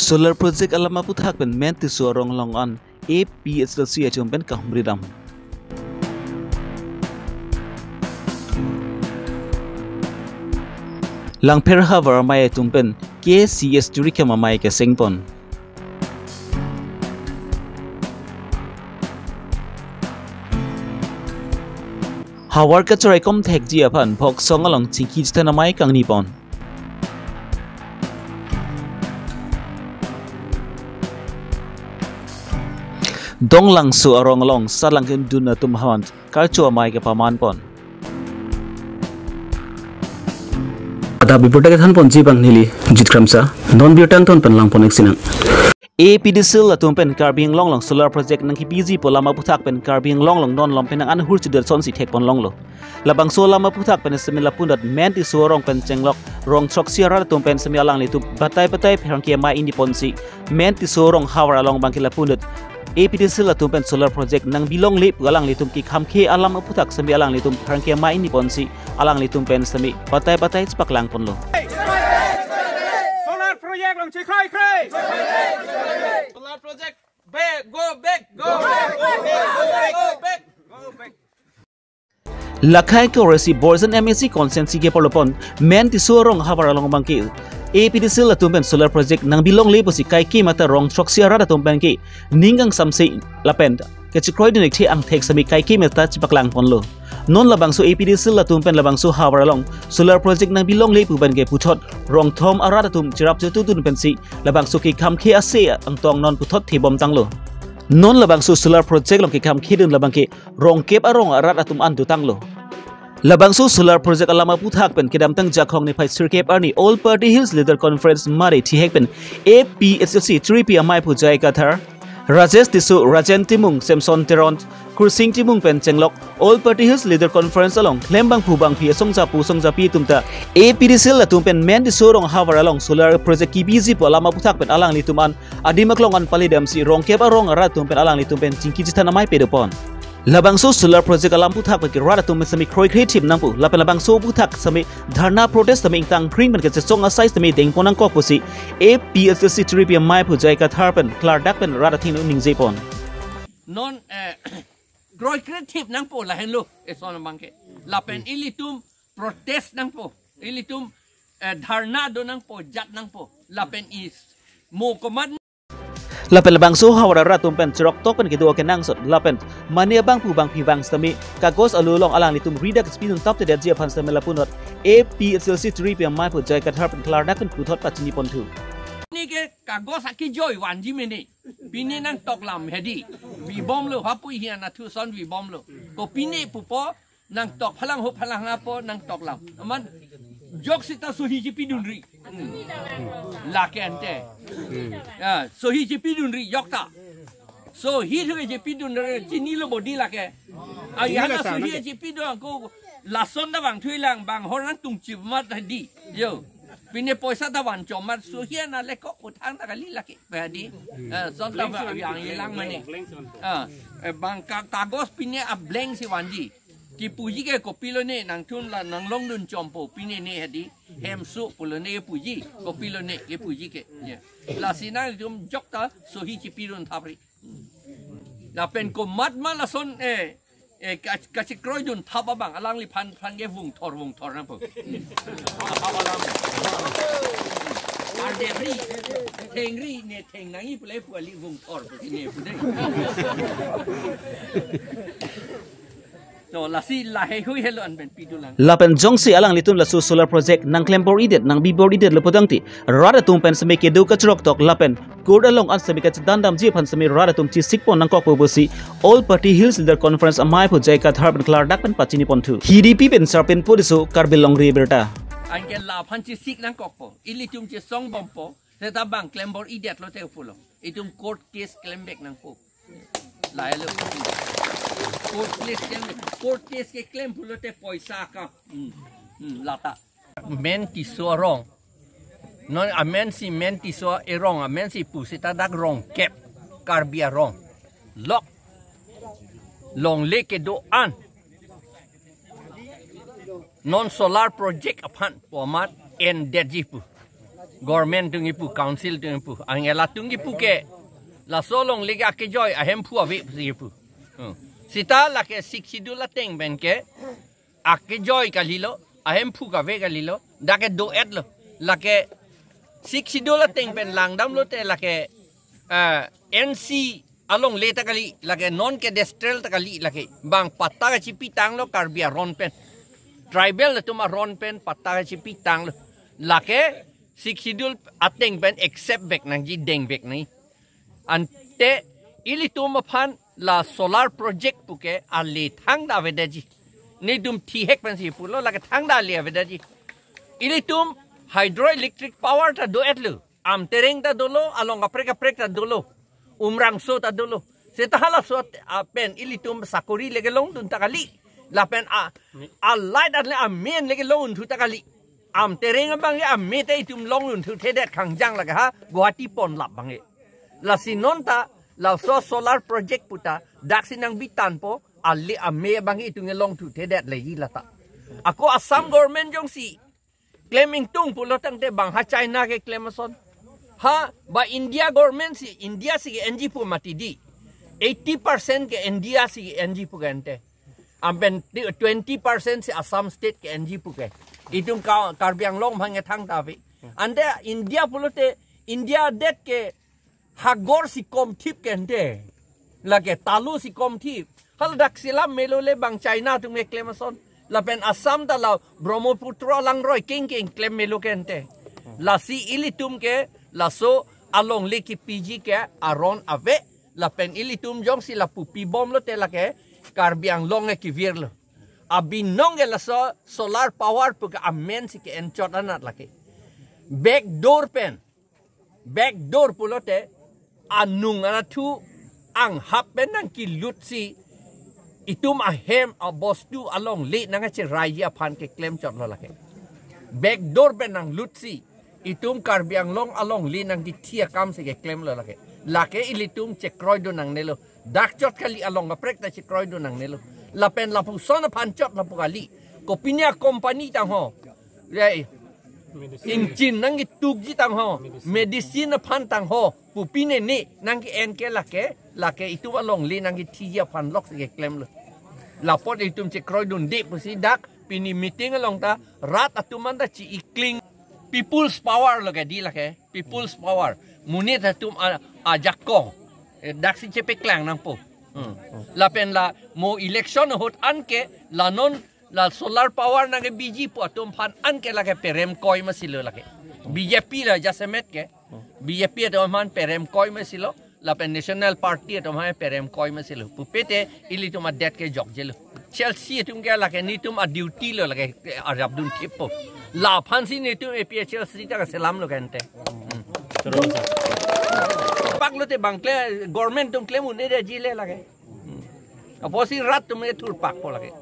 solar project alam apu thak pen men ti sorong long an APSLC achum pen kahumri ram lang per havar mai tum pen KCS juri kema mai ke sengpon hawar ka chorai kom thek ji aphan phok song along chingki jthana mai kang ni pon dong lang su arong long salang ken dun tum hawan kar chu mai ke paman pon ada biporta ke than pon ji bang nili jitkramsa non biotang ton pan lang pon eksinang APDCL atum pen Karbi Longri solar project nang ki busy po lama puthak pen Karbi Longri non lom pen an hur chudar son si thek pon long lo labang so lama puthak pen semila pundat men ti so rong pen chenglok rong chok siara tum pen semia lang litu batai perang ki mai indi pon si men ti so rong hawar along bangkila pundat APDCL atum pen solar project nang bilong lip alang litum ki khamkhe alam puthak semia lang litum perang ki mai indi pon si alang litum pen semi batai cepak lang pon lo project long cry solar project back go back lakhai ko resi borzen MSc consensi ke polopon men ti sorong habar along bangki APDCL atum pen solar project nang bilong le posi kai ki mata rong troxia ra atum pen ki ningang samse lapen ke chikroi din ekthi ang thek sami kai ki mata chipaklang ponlo non labang so APDCL atum pen labang so habar along solar project nang bilong le pu ban ke puthot rong thom ara atum chirap chu tun pen si labang so ki kham khe ase ang tong non puthot thibom tanglo non labang so solar project long ki kham khidun labang ki rong kep arong arat atum an du tanglo labang so solar project alama puthak pen kidam tang jakhong ni phai sirkep arni all party hills leader conference mari thi hek pen APSLC 3P amai pu jai ka thar Rajesh Tisu Rajen Timung Samson Teron Kursing Timung pen chenglok all party hills leader conference along klembang phubang phi songja pi tumta APDCL atum pen men di sorong havar along solar project ki busy po alama puthak pen alang lituman adimaklong an palidam si rong kep arong ara tum pen alang litum pen chingki jithana mai pedopon labang so solar project alam puthak pen rada tum sami kroi creative nangpu lapen labang so puthak sami dharna protest sami ingtang kring pen ke song asai sami deng ponang ko posi APSLC 3P mai pu jai ka thar pen klar dak pen rada thin ning jepon non kroi creative nangpo la hen lo eson bangke lapen ilitum protest nangpo ilitum dharna do nangpo jat nangpo lapen is mo command lapen labang so hawara ratum pen chirok tok pen kidu ke nang sot lapen mania bang pu bang pi bang sami kagos alulong alang litum redak spinun top te dia phan samela punot APSLC 3P mai pu jai ka thar pen klar dak pen puthot pachini pon thu ni ke kagos aki joy wan ji meni pini nang tok lam hedi vi bom lo hapu hian na thu son vi bom lo ko pini pupo nang tok phalang ho phalang apo nang tok lam aman jok sita so hi ji pidunri la ke ante so hi ji pidunri yokta so hi thu ji pidunri chini lo bodi la ke ayana so hi ji pidun ko la son da bang thui lang bang horan tung chi mat hadi yo pine poisa da wan chomat so hi na le ko uthang ta kali la ke hadi son da yang yelang mani bang kagos pine a blank si wanji ki puji ke kopilone nang thun la nang long dun chompo pine ne hadi hem su pulone puji kopilone ke puji ke la sina dum jokta so hi chi pirun thabri la pen ko mat ma la son ka chi kroi dun thaba bang alang li phan ge wung thor na po Ardebri thengri ne theng nangi play puli wung thor po ne pu dei no lasi la he hui hello an ben pidulang lapen jongsi alang litum la solar project nang klembor idet nang bibor idet lepodangti rada tum pen sami ke du ka chrok tok lapen good along an sami ka dandam ji phan sami rada tum chi sikpon nang kok bosi all party hills leader conference amai pu jai ka thar pen klar dak pen pachini pon thu HDP pen sarpen podisu Karbi Longri Abirta angel la phan chi sik nang kok po ilitum chi song bom po seta bang klembor idet lo te pulo itum court case klembek nang po la hello court case ke claim pulo te poisa ka lata men ti so wrong non a men si men ti so wrong a men si pusita dak wrong kep karbia wrong lock long leke do an non solar project upon format en dejipu government tungi pu council tungi pu angela tungi pu ke la solong lega ke joy ahem pu ave pu sita la ke 6 dola teng ben ke ake joy kalilo ahem pu ka ve kalilo da ke do et lo la ke 6 dola teng ben lang dam lo te la ke NC along leta kali la ke non ke destrel ta kali la ke bang patta ka chipi tang lo karbia ron pen tribal tu ma ron pen patta ka chipi tang lo la ke 6 dul ateng ben accept back nang ji deng back ni ante ili tu ma phan la solar project puke ali thang da vedaji ni dum thi hek pen si pulo la ke thang da li vedaji ili tum hydroelectric power ta do etlu am tereng ta dolo along aprek ta dolo umrang so ta dolo setahala so pen ili tum sakuri lege long dun ta kali la pen a light at le a men lege long tu ta kali am tereng bang am me te tum long dun tu thedet khang jang la ha guati pon lap bang la sinonta la so solar project puta dak sinang bitan po ali ame bang itung long tu thedet le la ta ako Assam government jong si claiming tung pulo tang te bang ha China ke claimason ha ba India government si India si NG pu mati di 80% ke India si NG pu gente amben 20% si Assam state ke NG pu ke itung Karbi Anglong bang thang ta vi ande India pulo te India det ke hagor si kom tip kente lage talu si kom tip hal dak silam melole bang China tu me claimason la pen Assam ta la Brahmaputra lang roi king claim melo kente la si ilitum ke la so along leki PG ke aron ave la pen ilitum jong si la pupi bom lo te la ke Karbi Anglong e kivir lo abinong la so solar power pu ka amen si ke enchot anat la ke backdoor pulote anung anatu ang happen nang kilut si itum ahem a bostu along late nang che raya phan ke claim chot lo lake backdoor ben nang lutsi itum Karbi Anglong along li nang di thia kam se ke claim lo lake ilitum che kroy do nang nelo dak chot kali along a prek ta che kroy do nang nelo la pen la pu son phan chot la pu kali ko pinya company tang ho le Incin nang ituk ji tang ho medicine phan tang ho pupine ni nang ki en ke lake itu along li nang ki thia phan lok se claim lo la pot itum che kroy dun de pusi dak pini meeting along ta rat atuman ta chi ikling people's power lo ke di lake people's power munit atum a jakko dak si che pe klang nang po la pen la mo election hot an ke la non la solar power nang BG po atum phan an ke lake perem koi masilo lake BJP la jasemet ke BJP to man perem koi masilo la pen national party to man perem koi masilo pupete ili to madet ke jok jelo Chelsea tum ke lake ni tum a duty lo lake arab dun tipo la phan si ni tum APH Chelsea ta selam lo kente pak lo te bangkle government tum claim un ere jile lake aposi rat tum e thur pak po lake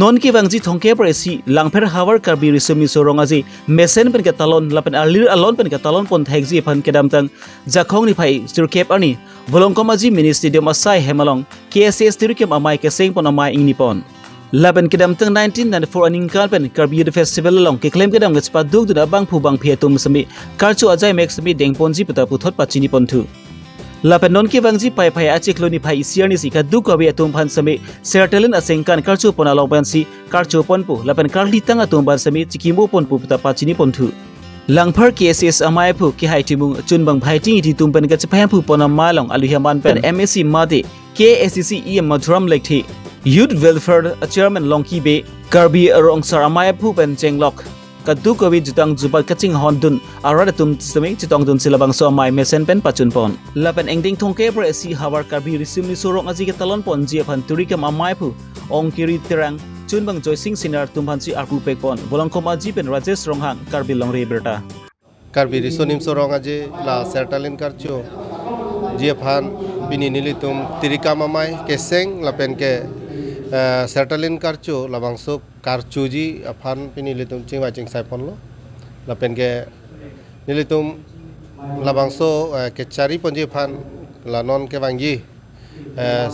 non ki bangji thongke presi langpher hawar Karbi risumi sorong aji mesen pen ke talon lapen alir alon pen ke talon pon thekji phan kedam tang jakhong ni phai stirkep ani volongkom aji mini stadium asai hemalong KSS stirkep amai ke seng pon amai ingni pon lapen kedam tang 1994 aning kal pen Karbi Youth Festival long ke claim kedam ngachpa dug duna bang phu bang phetum sami karchu ajai mek sami dengponji puta puthot pachini pontu lapen non ki bangji pai pai achikloni phai isiarni sika du kabi atum phan sami sertalin asengkan karchu pona longpan si karchu ponpu lapen karli tanga tumban sami chikimu ponpu puta pachini pontu langphar KSS amai phu ki haitimung chunbang bhaiting iti tumpan ga chapayam phu pona malong aluhiaman pen MSc made KSCC madhuram lekthi youth welfare chairman longki be Karbi rongsar amai phu pen chenglok kadu kawi jutang jubat kaching hondun arada tum sami chitong dun silabang so mai mesen pen pachun pon lapen engding thongke pre si hawar Karbi risumi sorong aji ke talon pon ji phan turikam amai phu ongkiri terang chunbang joising sinar tumhan si arpu pek pon bolongkom aji pen Rajesh ronghang Karbi Longri Abirta Karbi risonim sorong aji la sertalin karcho ji phan bini nilitum tirikam amai keseng lapen ke sertalin karcho labangso karchuji aphan pini litum chingwa chingsai ponlo lapen ke nilitum labangso ke chari ponji phan lanon ke bangji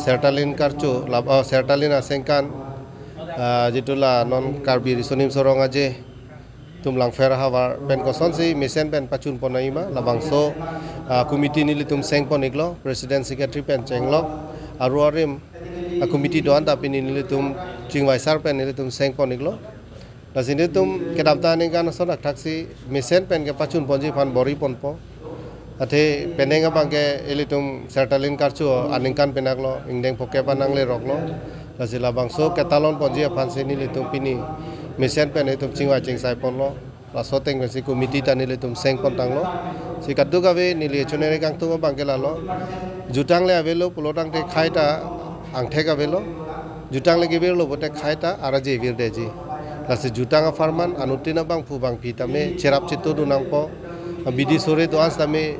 sertalin karcho lab sertalin asengkan jitula non Karbi risonim sorong aje tum lang fer hawar pen koson si mesen pen pachun ponaima labang so committee nili tum seng poniklo president secretary pen chenglo aru arim committee doan tapi nili tum chingwai sar pen nili tum seng poniklo lasini tum kedapta ni kan sonak taksi mesen pen ke pachun ponji pan bori ponpo ate penenga bangke elitum sertalin karchu aningkan penaklo ingdeng poke panangle roklo lasila bangso ketalon ponji pan sini litum pini mesen pen elitum chingwai chingsai ponlo lasoteng besi committee tan elitum seng pontanglo si kaddu gawe nili chonere kang tu bangke lalo jutang le avelo pulotang te khaita angthe gavelo jutang le gibelo bote khaita araje virdeji lasi jutang farman anutina bang pu bang pitame cerap citu dunang po bidi sore doan tame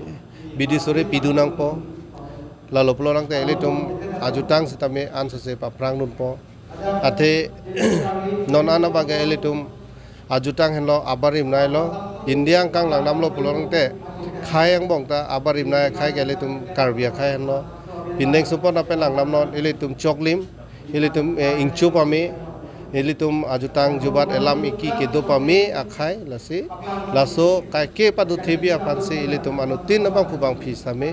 bidi sore pidunang po lalu pelorang te elitum ajutang sitame ansose paprang nun po ate non ana baga elitum ajutang henlo abarim nailo indiang kang lang namlo pelorang te khayang bongta abarim nai khay elitum karbia khay henlo pindeng supon apen lang namlo elitum choklim elitum ingchu pami elitum ajutang jubat elam iki kedopami akhai lasi laso kaike padu thebi apanse elitum anutin abang kubang pisame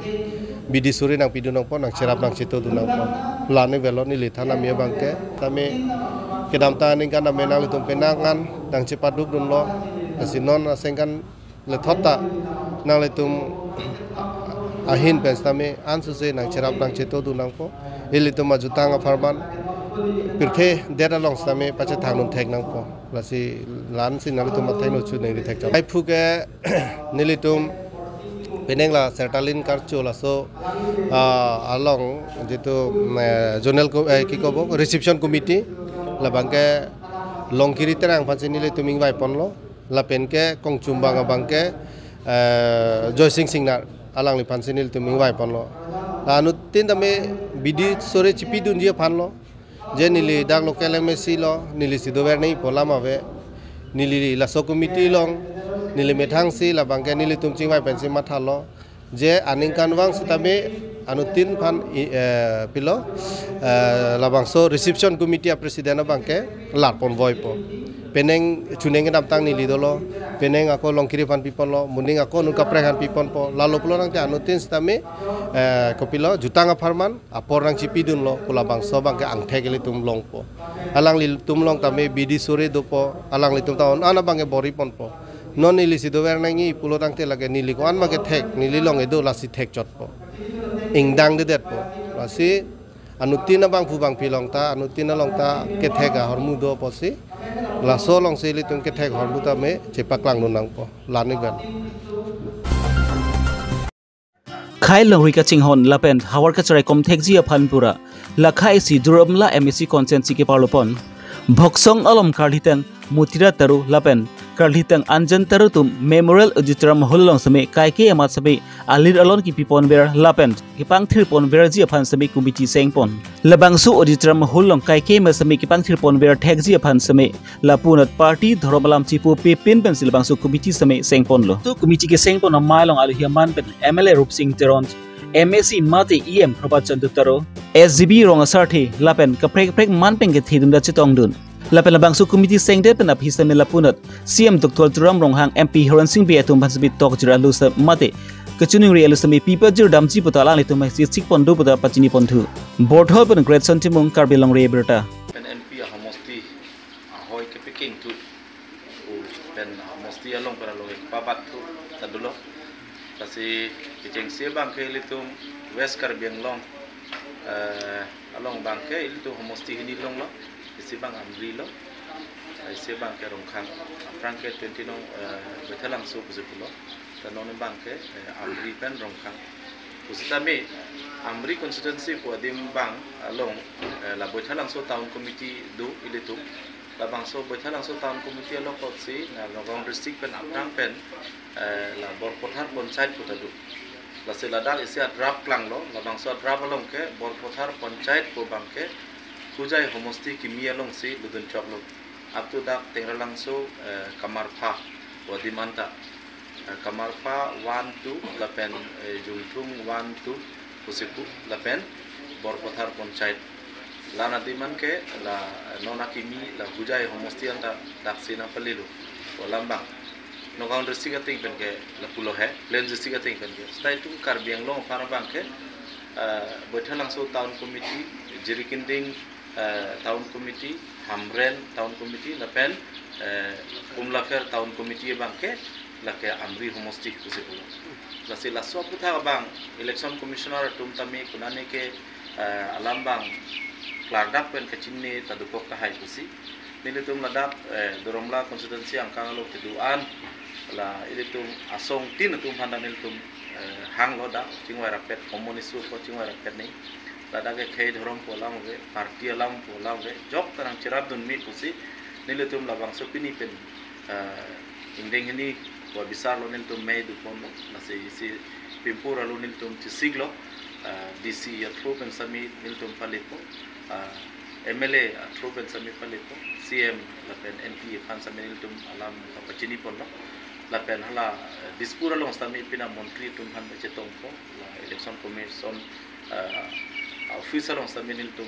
bidi suri nang pidunang po nang cerap nang cito dunang po lane velo ni lithana me bangke tame kedamta ning kan menang elitum penangan nang cepaduk dunlo lasi non asengkan lethota nang elitum ahin pensame ansuse nang cerap nang cito dunang po elitum ajutang farman pirke dera long same pache thangnun thek nang po lasi lan sin nang tum thek no chu nei thek cha ai phuke nilitum peneng la sertalin karcho laso along jitu zonal ki kobo reception committee la bangke longkiri terang panse nilitum ingwai ponlo la penke kongchumbang bangke joy sing na alang li panse nilitum ingwai ponlo anu tin tame bidi sore chipidun je phanlo je nili dak lokal MSC lo nili sidover nei polam ave nili la so committee long nili methang si la bangke nili tumching wai pensi mathalo je aningkan wang sitabe anutin phan pilo la bangso reception committee president bangke larpon voipo peneng chuneng dam tang nili dolo peneng ako longkiri pan pipon lo muning ako nuka prehan pipon po lalu pulo nang te anutin sitame kopilo jutang farman apor nang cipidun lo pula bangso bangke angthe geli tum long po alang li tum long tame bidi sore dopo alang li tum taon ana bangke bori pon po non nili sidover nangi pulo tang te lage nili ko an mage thek nili long edo lasi thek chot po ingdang de det po lasi anutina bang pu bang pilong ta anutina long ta ke thega hormu do posi la so long se li tum ke thek hormu ta me chepaklang nunang po lani gan khai longri ka chinghon lapen hawar ka charai kom thek ji phanpura la khai si duramla MSC consent ke parlopon bhoksong alom karhitang mutira taru lapen karhitang anjan taru tum memorial auditorium holong same kaike amat sabe alir alon ki pipon ber lapen ki pangthir pon ber ji phan same committee sengpon labangsu auditorium holong kaike ma same ki pangthir pon ber thek ji phan same lapunat party dhoromalam chipu pepin pencil bangsu committee same sengpon lo to committee ke sengpon mailong alu hiaman pen MLA rup singh teron MSC mate EM probat chandutaro SGB rong asarthi lapen ka prek man peng ke thidum da chitong dun lapen labangsu committee sengde pen aphi same lapunat CM Dr. Turam Ronghang MP Horan Singh be atum bansbi tok jira lu sa mate kachuni ri alu same people jir damji putala li tum si sik pondu puta pachini ponthu board hall pen great santimung Karbi Longri Abirta pen NP homosti hoy ke picking tu pen homosti along para lo papat tu tadulo kasi kiceng se bangke litum west Karbi long along bangke itu homosti hini long lo isi bang amri lo isi bang ke rongkhang franke 20 no bethalang su pulo tanon bang ke amri pen rongkhang usitame amri constituency po dim bang along la bethalang su town committee do ilitu la bang so bethalang su town committee along ko si na long district pen aprang pen la bor pothar panchayat putadu la se ladal isi draft klang lo la bang so draft along ke bor pothar panchayat po bang ke Kujai homosti kimia long si ludun choklo up to dak tengralang so kamarpa wadimanta kamarpa 1-2 lapen jungtung 1-2 pusipu lapen borpothar panchayat lana diman ke la nona kimi la kujai homosti anta daksina palilu lambang Nogong district ating pen ke la pulau hai, Plain district ating pen ke. Setelah itu Karbi Long para bang ke, betul langsung tahun komiti, Jiri Kinding tahun komiti, Hamren tahun komiti, lapen Umlafer tahun komiti bang ke, lake Amri Homosti kusi pulau. Lasi lasu putha bang election commissioner tum tami kunane ke alam bang Clardak pen kecini tadukok kahai kusi. Nili tum ladak doromla konstituensi angkang lo tiduan la ini tum asong tin tum handa nil tum hang lo dak cingwai rapet komunisu ko cingwai rapet ni ladak ke kei dorom polam ge parti alam polam ge jok tarang cerap dun mi kusi nili tum labang sepini pen indeng ini wa besar lo nil tum mei du kono nasi si pimpura lo nil tum cisiglo DC ya tru pen sami nil tum palito MLA Truben sami palito CM lapen NP fan sami tum alam kapacini pon lapen hala dispura long sami pina montri tum han cetong ko la election commission officer long sami tum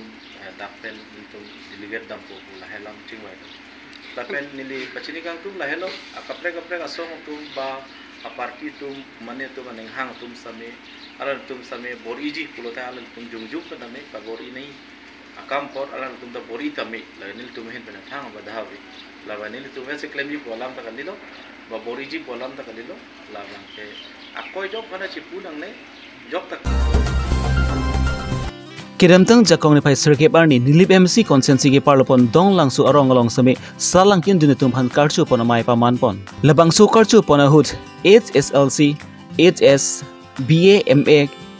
dapen tum delegate dam ko la helam tingwai lapen nili pacini kang tum la helo akapre asong tum ba aparti tum mane tum aneng hang tum sami alan tum sami bor iji pulota alan tum jungjung ka name ka bor ini akam por alam tum da bori tami la nil tum hin bena thang ba dahawi la ba nil tum se claim ji polam ta kalilo ba bori ji polam ta kalilo la ba ke akoy job kana chipunang ne job tak Kiramtang jakong ni pai serke barni nilip MC konsensi ke parlopon dong langsu arong along sami salang kin dunetum han karchu pon mai pa man pon labang su karchu pon hut HSLC HS BA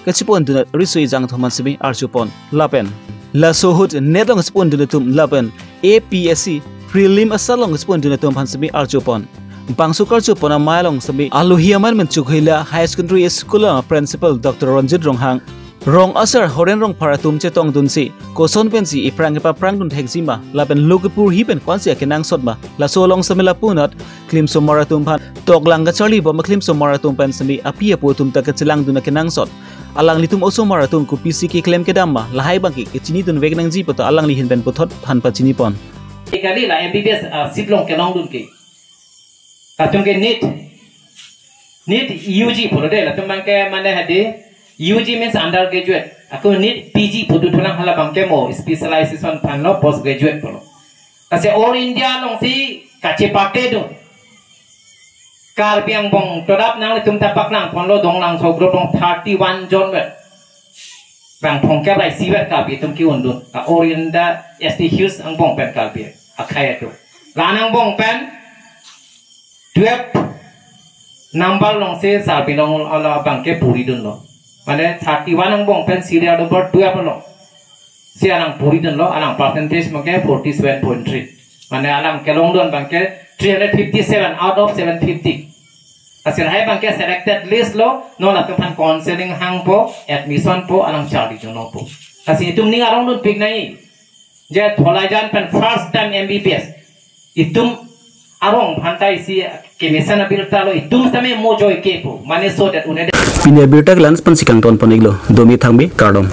kachipon dunat risui jang thoman simi archupon lapen la sohut nedong spon dunetum lapen APSC prelim asalong spon dunetum han simi archupon bangsu karchupon mailong sami aluhiaman menchukhaila high secondary school principal Dr. Ranjit Ronghang Rong asar horen rong paratum cetong dunsi koson pensi iprang pa prang dun hexima lapen lugpur hipen kwansia kenang sotma la solong samela punat klim somaratum phan toklang ga charli bom klim somaratum pen sami apia putum ta kachilang dun kenang sot alang litum oso maratum ku PC ke claim kedamma la hai bangki ke chini dun wegnang ji poto alang li hin ben pothot phan pa chini pon ekali la MBBS sitlong kenong dun ke tatung ke NEET UG purode la tumang ke mane hade UG means undergraduate. Aku need PG putu tulang hala bangke mo specialization panlo postgraduate polo. Kasi all India long si kace pake do. Karbi ang bong todap nang tum tapak nang panlo dong nang so group dong 31 jon wet. Bang pongke bai si wet karbi tum ki undun. Ka Orienda ST Hughes ang bong pen karbi. Akaya to. Lanang bong pen 12 number long se sarbi long ala bangke puri dun lo. Mana 31 ang bong pen serial number 12 lo. Si alang puri dun lo, alang percentage mungkin 47.3. Mana alang kelong dun bangke 357 out of 750. Asil hai bangke selected list lo, no la tuhan counseling hang po, admission po alang charli jono po. Asil itum ning arong dun pig nai. Jaya tholajan pen first time MBBS. Itum arong bhantai si Karbi Abirta lo itum tame mo joy kepo. Mane so that unede Karbi Abirta glans pan sikang ton poniglo domi thangbi kardom